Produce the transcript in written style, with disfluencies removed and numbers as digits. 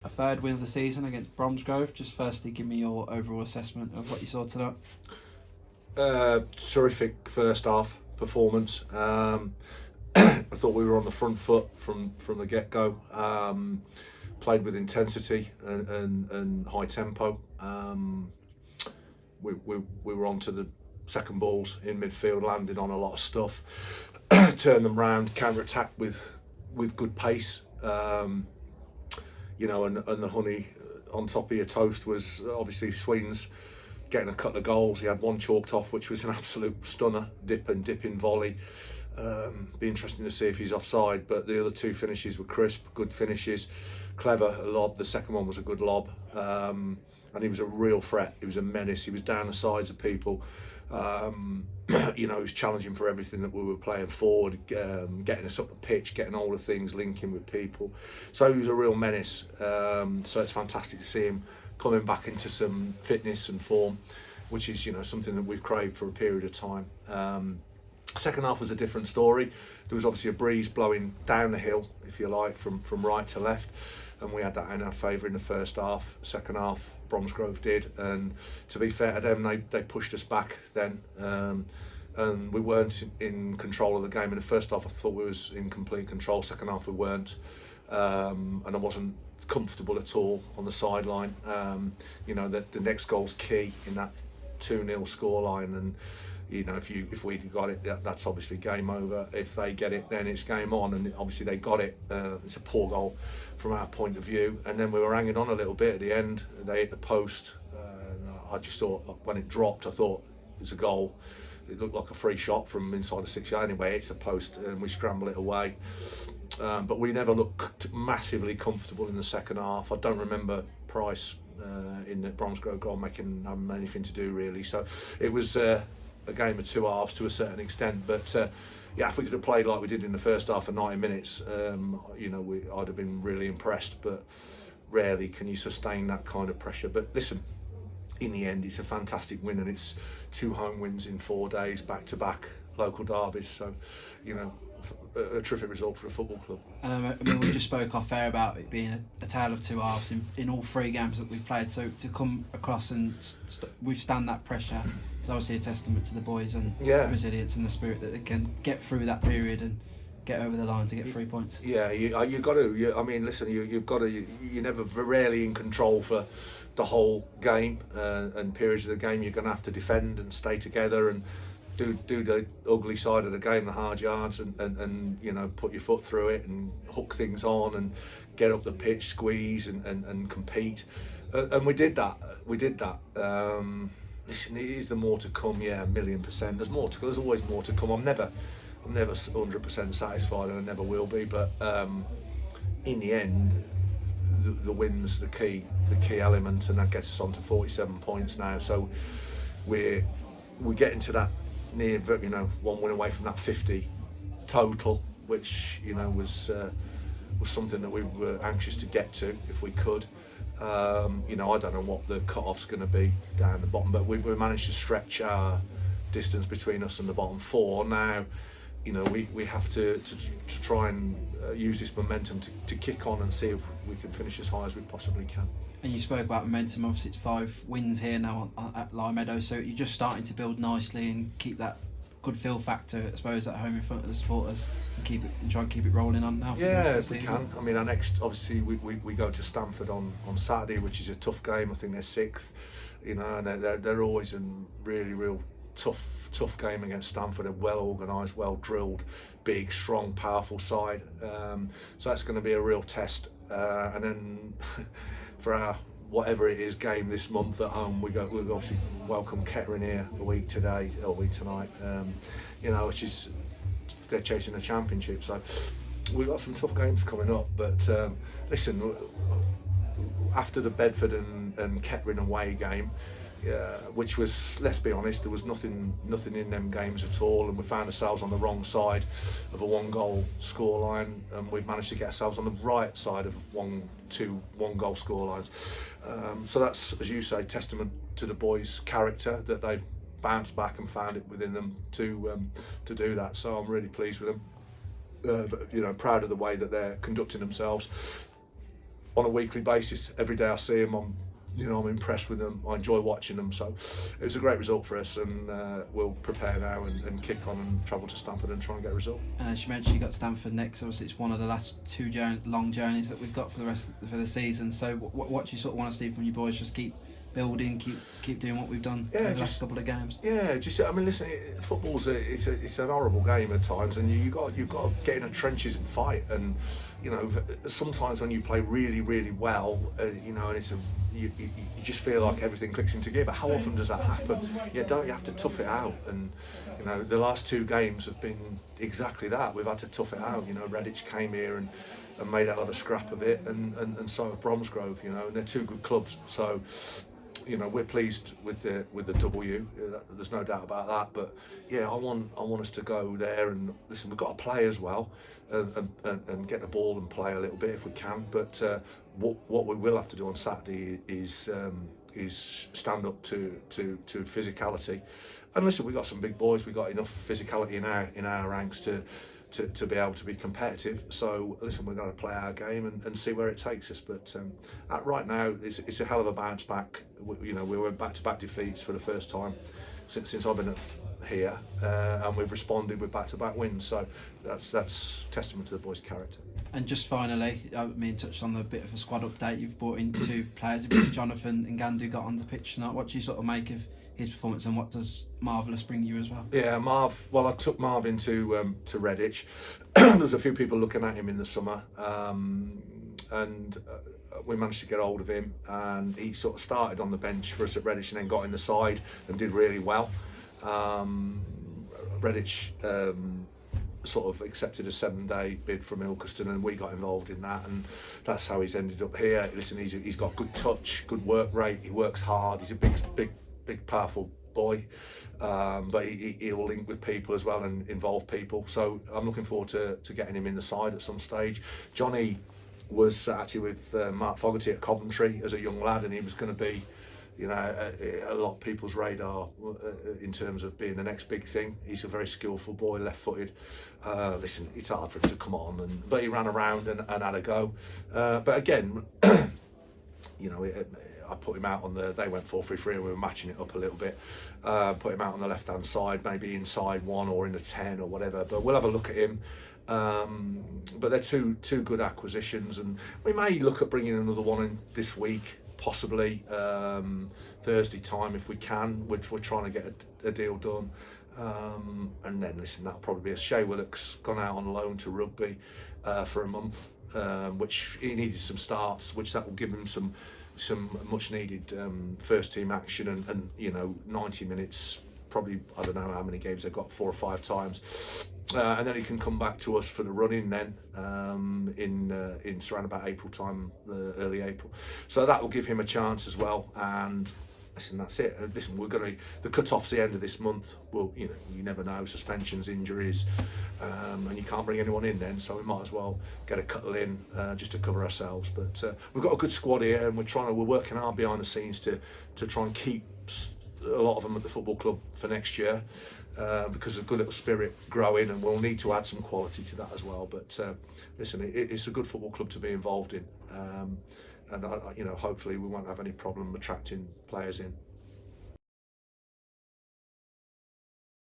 a third win of the season against Bromsgrove. Just firstly, give me your overall assessment of what you saw tonight. Terrific first half performance. I thought we were on the front foot from the get-go. Played with intensity and high tempo. We were on to the second balls in midfield, landing on a lot of stuff. Turn them round, counter-attack with good pace. And the honey on top of your toast was obviously Sween's getting a couple of goals. He had one chalked off, which was an absolute stunner, dipping volley. Be interesting to see if he's offside, but the other two finishes were crisp, good finishes, clever lob. The second one was a good lob, and he was a real threat. He was a menace. He was down the sides of people. He was challenging for everything that we were playing forward, getting us up the pitch, getting all the things, linking with people. So he was a real menace. So it's fantastic to see him coming back into some fitness and form, which is something that we've craved for a period of time. Second half was a different story. There was obviously a breeze blowing down the hill, if you like, from right to left, and we had that in our favour in the first half. Second half, Bromsgrove did, and to be fair to them, they pushed us back then, and we weren't in control of the game. In the first half, I thought we was in complete control. Second half, we weren't, and I wasn't comfortable at all on the sideline. The next goal's key in that 2-0 scoreline, and if we'd got it, that's obviously game over. If they get it, then it's game on, and obviously they got it. It's a poor goal from our point of view, and then we were hanging on a little bit at the end. They hit the post. I just thought, when it dropped, I thought it's a goal. It looked like a free shot from inside the 6 yard. Anyway, it's a post, and we scramble it away. But we never looked massively comfortable in the second half. I don't remember Price in the Bromsgrove goal having anything to do really. So it was a game of two halves to a certain extent. But if we could have played like we did in the first half for 90 minutes, I'd have been really impressed. But rarely can you sustain that kind of pressure. But listen, in the end, it's a fantastic win, and it's 2 home wins in 4 days, back-to-back local derbies. So, a terrific result for a football club. And we just spoke off air about it being a tale of two halves in all 3 games that we've played. So to come across and withstand that pressure is obviously a testament to the boys and the resilience and the spirit that they can get through that period and get over the line to get 3 points. Yeah, you've got to. You've got to. You're never rarely in control for the whole game, and periods of the game you're going to have to defend and stay together and do the ugly side of the game, the hard yards, and put your foot through it and hook things on and get up the pitch, squeeze and compete, and we did that. Listen, is there more to come? Yeah, 1,000,000%. There's more to. There's always more to come. I'm never 100% satisfied, and I never will be. But in the end, the win's the key element, and that gets us on to 47 points now. So we're getting to that near, one win away from that 50 total, which was something that we were anxious to get to if we could. I don't know what the cut-off's going to be down the bottom, but we managed to stretch our distance between us and the bottom 4. Now, we have to try and use this momentum to kick on and see if we can finish as high as we possibly can. And you spoke about momentum. Obviously, it's 5 wins here now at Lime Meadow, so you're just starting to build nicely and keep that good feel factor, I suppose, at home in front of the supporters, and try and keep it rolling on now. Yeah, if we can. I mean, our next, obviously, we go to Stamford on Saturday, which is a tough game. I think they're 6th, and they're always a really real tough game against Stamford. A well organised, well drilled, big, strong, powerful side. So that's going to be a real test. And then for our whatever it is game this month at home, we'll obviously welcome Kettering here a week tonight, which is they're chasing the championship. So we've got some tough games coming up. But listen, after the Bedford and Kettering away game, which was, let's be honest, there was nothing in them games at all, and we found ourselves on the wrong side of a 1-goal scoreline, and we've managed to get ourselves on the right side of 2 1-goal scorelines. So that's, as you say, testament to the boys' character, that they've bounced back and found it within them to do that. So I'm really pleased with them. Proud of the way that they're conducting themselves. on a weekly basis. Every day I see them, I'm impressed with them. I enjoy watching them. So it was a great result for us, and we'll prepare now and kick on and travel to Stamford and try and get a result. And as you mentioned, you got Stamford next. Obviously, it's one of the last two long journeys that we've got for the season. So what do you sort of want to see from you boys? Just keep building, keep doing what we've done over the last couple of games. Yeah, I mean, listen, football's it's an horrible game at times, and you've got to get in the trenches and fight. And sometimes when you play really, really well, and it's you just feel like everything clicks into gear. But how often does that happen? Don't you have to tough it out? And the last two games have been exactly that. We've had to tough it out. Redditch came here and made a lot of scrap of it, and so have Bromsgrove. And they're two good clubs. So we're pleased with the W. There's no doubt about that. But I want us to go there and listen. We've got to play as well, and get the ball and play a little bit if we can. But what we will have to do on Saturday is stand up to physicality. And listen, we've got some big boys. We've got enough physicality in our ranks to be able to be competitive. So listen, we're going to play our game and see where it takes us. But right now, it's a hell of a bounce back. We were back-to-back defeats for the first time since I've been here, and we've responded with back-to-back wins. So that's testament to the boys' character. And just finally, touched on a bit of a squad update. You've brought in two players. Jonathan and Gandu got on the pitch tonight. What do you sort of make of his performance, and what does Marvellous bring you as well? Yeah, Marv. Well, I took Marv into to Redditch. There's a few people looking at him in the summer, and we managed to get hold of him, and he sort of started on the bench for us at Redditch, and then got in the side and did really well. Redditch sort of accepted a 7-day bid from Ilkeston, and we got involved in that, and that's how he's ended up here. Listen, he's got good touch, good work rate. He works hard. He's a big, powerful boy, but he'll link with people as well and involve people. So I'm looking forward to getting him in the side at some stage. Johnny was actually with Mark Fogarty at Coventry as a young lad, and he was going to be a lot of people's radar in terms of being the next big thing. He's a very skillful boy, left-footed. Listen, it's hard for him to come on, but he ran around and had a go. But again, I put him out they went 4-3-3, and we were matching it up a little bit. Put him out on the left-hand side, maybe inside one or in the 10 or whatever. But we'll have a look at him. But they're two good acquisitions, and we may look at bringing another one in this week, possibly Thursday time if we can. We're trying to get a deal done. And then listen, that'll probably be Shea Willock's gone out on loan to rugby for a month, which he needed some starts, which that will give him some much needed first team action and 90 minutes, probably, I don't know how many games they've got, 4 or 5 times, and then he can come back to us for the running then in around about April time, early April. So that will give him a chance as well. And listen, that's it. Listen, the cut-off's the end of this month. Well, you never know, suspensions, injuries, and you can't bring anyone in then, so we might as well get a couple in just to cover ourselves. But we've got a good squad here, and we're working hard behind the scenes to try and keep a lot of them at the football club for next year, because there's a good little spirit growing, and we'll need to add some quality to that as well. But listen, it's a good football club to be involved in. And hopefully we won't have any problem attracting players in.